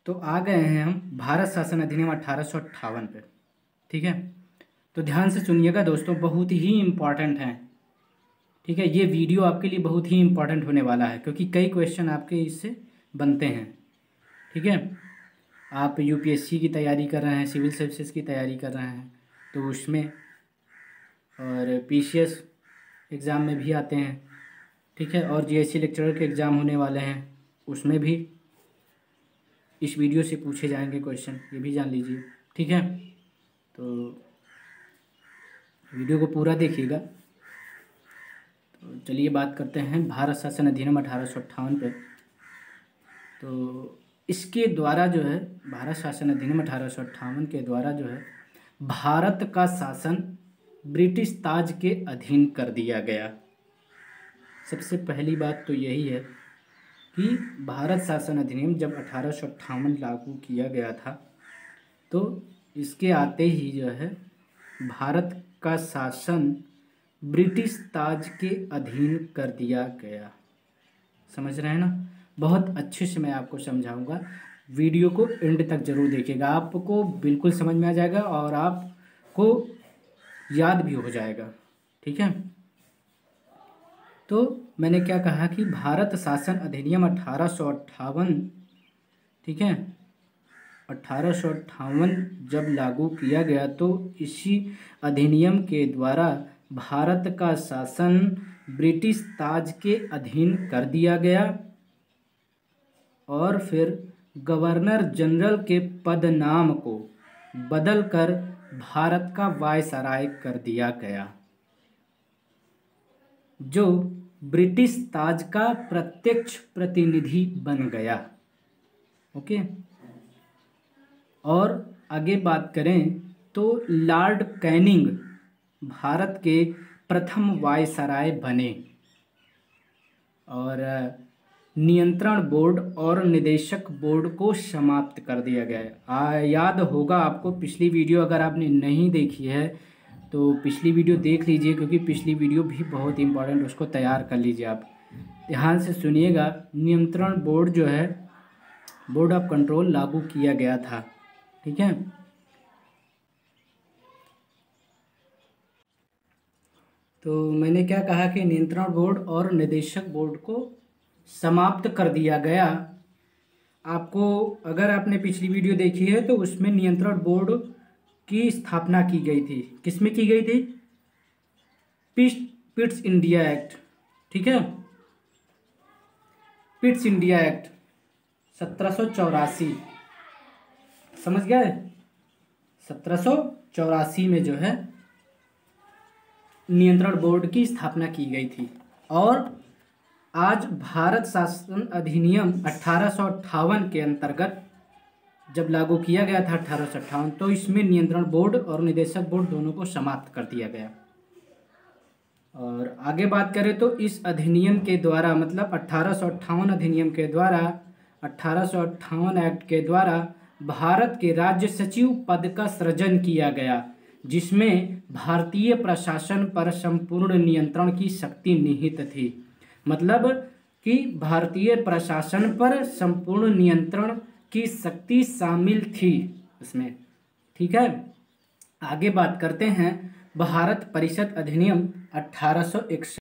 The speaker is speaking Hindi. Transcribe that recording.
तो आ गए हैं हम भारत शासन अधिनियम 1858 पे। ठीक है, तो ध्यान से सुनिएगा दोस्तों, बहुत ही इम्पॉर्टेंट है। ठीक है, ये वीडियो आपके लिए बहुत ही इम्पॉर्टेंट होने वाला है क्योंकि कई क्वेश्चन आपके इससे बनते हैं। ठीक है, आप यूपीएससी की तैयारी कर रहे हैं, सिविल सर्विसेज की तैयारी कर रहे हैं तो उसमें, और पीसीएस एग्ज़ाम में भी आते हैं। ठीक है, और जीएससी लेक्चरर के एग्ज़ाम होने वाले हैं उसमें भी इस वीडियो से पूछे जाएंगे क्वेश्चन, ये भी जान लीजिए। ठीक है, तो वीडियो को पूरा देखिएगा। तो चलिए बात करते हैं भारत शासन अधिनियम 1858 पे। तो इसके द्वारा जो है, भारत शासन अधिनियम 1858 के द्वारा जो है भारत का शासन ब्रिटिश ताज के अधीन कर दिया गया। सबसे पहली बात तो यही है कि भारत शासन अधिनियम जब 1858 लागू किया गया था तो इसके आते ही जो है भारत का शासन ब्रिटिश ताज के अधीन कर दिया गया। समझ रहे हैं ना? बहुत अच्छे से मैं आपको समझाऊंगा, वीडियो को एंड तक जरूर देखिएगा, आपको बिल्कुल समझ में आ जाएगा और आपको याद भी हो जाएगा। ठीक है, तो मैंने क्या कहा कि भारत शासन अधिनियम 1858, ठीक है, 1858 जब लागू किया गया तो इसी अधिनियम के द्वारा भारत का शासन ब्रिटिश ताज के अधीन कर दिया गया और फिर गवर्नर जनरल के पदनाम को बदलकर भारत का वायसराय कर दिया गया, जो ब्रिटिश ताज का प्रत्यक्ष प्रतिनिधि बन गया। ओके, और आगे बात करें तो लॉर्ड कैनिंग भारत के प्रथम वायसराय बने और नियंत्रण बोर्ड और निदेशक बोर्ड को समाप्त कर दिया गया। याद होगा आपको, पिछली वीडियो अगर आपने नहीं देखी है तो पिछली वीडियो देख लीजिए क्योंकि पिछली वीडियो भी बहुत इंपॉर्टेंट, उसको तैयार कर लीजिए आप। ध्यान से सुनिएगा, नियंत्रण बोर्ड जो है, बोर्ड ऑफ कंट्रोल लागू किया गया था। ठीक है, तो मैंने क्या कहा कि नियंत्रण बोर्ड और निदेशक बोर्ड को समाप्त कर दिया गया। आपको, अगर आपने पिछली वीडियो देखी है तो उसमें नियंत्रण बोर्ड की स्थापना की गई थी। किसमें की गई थी? Pitt's India act. ठीक है, पिट्स इंडिया एक्ट 1784, समझ गए? 1784 में जो है नियंत्रण बोर्ड की स्थापना की गई थी। और आज भारत शासन अधिनियम 1858 के अंतर्गत जब लागू किया गया था 1858, तो इसमें नियंत्रण बोर्ड और निदेशक बोर्ड दोनों को समाप्त कर दिया गया। और आगे बात करें तो इस अधिनियम के द्वारा, मतलब 1858 अधिनियम के द्वारा, 1858 एक्ट के द्वारा भारत के राज्य सचिव पद का सृजन किया गया, जिसमें भारतीय प्रशासन पर संपूर्ण नियंत्रण की शक्ति निहित थी। मतलब कि भारतीय प्रशासन पर संपूर्ण नियंत्रण की शक्ति शामिल थी इसमें। ठीक है, आगे बात करते हैं भारत परिषद अधिनियम 1861।